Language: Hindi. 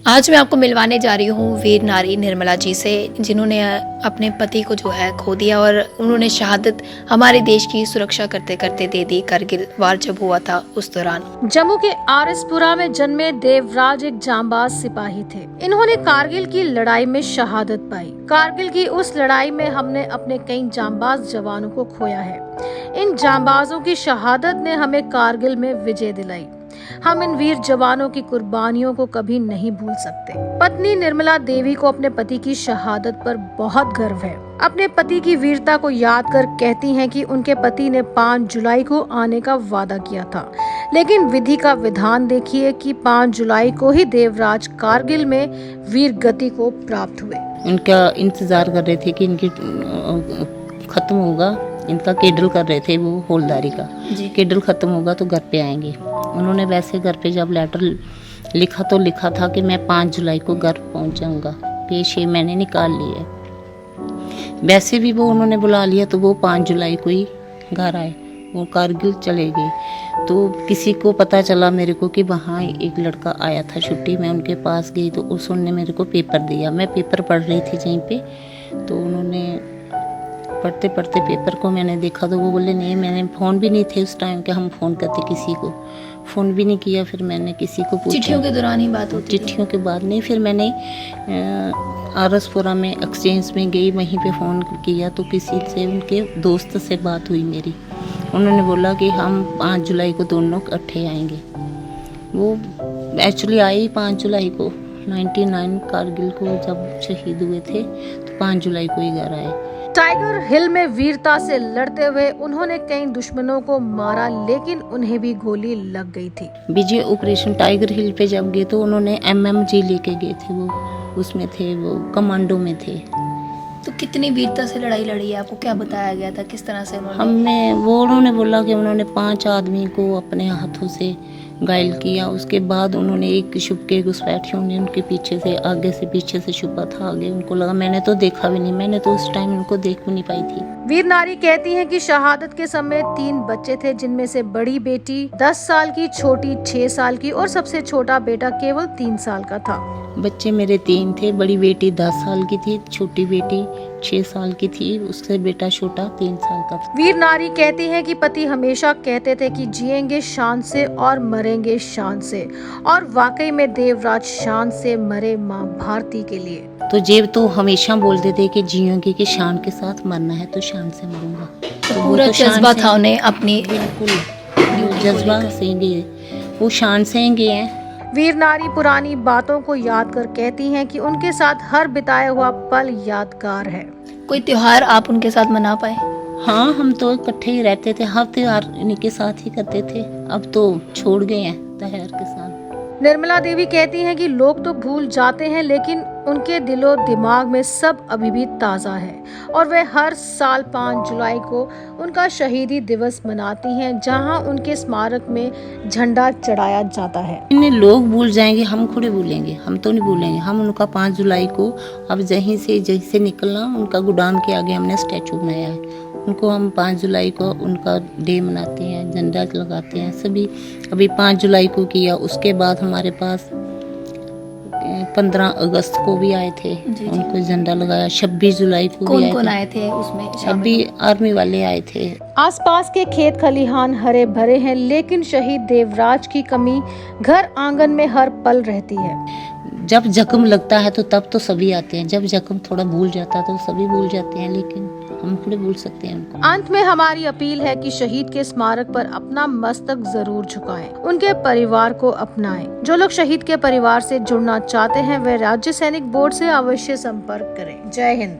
आज मैं आपको मिलवाने जा रही हूँ वीर नारी निर्मला जी से, जिन्होंने अपने पति को जो है खो दिया और उन्होंने शहादत हमारे देश की सुरक्षा करते करते दे दी। करगिल वार जब हुआ था उस दौरान जम्मू के आरएसपुरा में जन्मे देवराज एक जांबाज सिपाही थे। इन्होंने कारगिल की लड़ाई में शहादत पाई। कारगिल की उस लड़ाई में हमने अपने कई जांबाज जवानों को खोया है। इन जांबाजों की शहादत ने हमें कारगिल में विजय दिलाई। हम इन वीर जवानों की कुर्बानियों को कभी नहीं भूल सकते। पत्नी निर्मला देवी को अपने पति की शहादत पर बहुत गर्व है। अपने पति की वीरता को याद कर कहती हैं कि उनके पति ने 5 जुलाई को आने का वादा किया था, लेकिन विधि का विधान देखिए कि 5 जुलाई को ही देवराज कारगिल में वीर गति को प्राप्त हुए। इनका इंतजार कर रहे थे कि इनकी खत्म होगा, इनका केडल कर रहे थे वो हौलदारी का, केडल खत्म होगा तो घर पे आएंगे। उन्होंने वैसे घर पे जब लेटर लिखा तो लिखा था कि मैं 5 जुलाई को घर पहुंच जाऊंगा। 6 महीने निकाल लिए। वैसे भी वो उन्होंने बुला लिया तो वो 5 जुलाई को ही घर आए, वो कारगिल चले गए। तो किसी को पता चला मेरे को कि वहाँ एक लड़का आया था छुट्टी में, उनके पास गई तो उसने मेरे को पेपर दिया। मैं पेपर पढ़ रही थी यहीं पे, तो उन्होंने पढ़ते पढ़ते पेपर को मैंने देखा तो वो बोले नहीं, मैंने फ़ोन भी नहीं थे उस टाइम के हम फ़ोन करते किसी को, फ़ोन भी नहीं किया। फिर मैंने किसी को पूछा, चिट्ठियों के दौरान ही बात होती, चिट्ठियों के बाद नहीं। फिर मैंने आरएसपुरा में एक्सचेंज में गई, वहीं पे फ़ोन किया तो किसी से, उनके दोस्त से बात हुई मेरी। उन्होंने बोला कि हम 5 जुलाई को दोनों इकट्ठे आएंगे। वो एक्चुअली आए ही 5 जुलाई को 99 कारगिल को जब शहीद हुए थे तो 5 जुलाई को ही घर आए। टाइगर हिल में वीरता से लड़ते हुए उन्होंने कई दुश्मनों को मारा, लेकिन उन्हें भी गोली लग गई थी। विजय ऑपरेशन टाइगर हिल पे जब गए तो उन्होंने MMG लेके गए थे, वो उसमें थे, वो कमांडो में थे। तो कितनी वीरता से लड़ाई लड़ी है, आपको क्या बताया गया था, किस तरह से उन्होंने बोला कि उन्होंने 5 आदमी को अपने हाथों से घायल किया। उसके बाद उन्होंने एक छुप के घुसपैठियों ने उनके पीछे से, आगे से पीछे से छुपा था आगे, उनको लगा, मैंने तो देखा भी नहीं, मैंने तो उस टाइम उनको देख भी नहीं पाई थी। वीर नारी कहती हैं कि शहादत के समय 3 बच्चे थे, जिनमें से बड़ी बेटी 10 साल की, छोटी 6 साल की और सबसे छोटा बेटा केवल 3 साल का था। बच्चे मेरे 3 थे, बड़ी बेटी 10 साल की थी, छोटी बेटी 6 साल की थी, उससे बेटा छोटा 3 साल का था। वीर नारी कहती हैं कि पति हमेशा कहते थे कि जिएंगे शान से और मरेंगे शान से, और वाकई में देवराज शान से मरे माँ भारती के लिए। तो जेब तो हमेशा बोलते थे कि जियोगे कि शान के साथ, मरना है तो शान से मरूंगा। तो पूरा जज्बा था उन्हें अपनी, बिल्कुल जज्बा से गए, वो शान से गए हैं। वीर नारी पुरानी बातों को याद कर कहती हैं कि उनके साथ हर बिताया हुआ पल यादगार है। कोई त्योहार आप उनके साथ मना पाए? हाँ, हम तो इकट्ठे ही रहते थे, हर त्योहार इनके साथ ही करते थे। अब तो छोड़ गए हैं त्योहार के साथ। निर्मला देवी कहती हैं कि लोग तो भूल जाते हैं, लेकिन उनके दिलो दिमाग में सब अभी भी ताज़ा है, और वे हर साल 5 जुलाई को उनका शहीदी दिवस मनाती हैं, जहां उनके स्मारक में झंडा चढ़ाया जाता है। इन्हें लोग भूल जाएंगे, हम खुद भूलेंगे, हम तो नहीं भूलेंगे। हम उनका 5 जुलाई को अब जहीं से निकलना, उनका गुडाउन के आगे हमने स्टैचू बनाया है। उनको हम 5 जुलाई को उनका डे मनाते हैं, झंडा लगाते हैं सभी। अभी 5 जुलाई को किया, उसके बाद हमारे पास 15 अगस्त को भी आए थे, उनको झंडा लगाया। 26 जुलाई को भी कौन आए थे उसमें? अभी आर्मी वाले आए थे। आसपास के खेत खलिहान हरे भरे हैं, लेकिन शहीद देवराज की कमी घर आंगन में हर पल रहती है। जब जख्म लगता है तो तब तो सभी आते हैं, जब जख्म थोड़ा भूल जाता है तो सभी भूल जाते हैं, लेकिन हम थोड़े भूल सकते हैं उनको। अंत में हमारी अपील है कि शहीद के स्मारक पर अपना मस्तक जरूर झुकाएं, उनके परिवार को अपनाएं। जो लोग शहीद के परिवार से जुड़ना चाहते हैं वे राज्य सैनिक बोर्ड से अवश्य संपर्क करें। जय हिंद।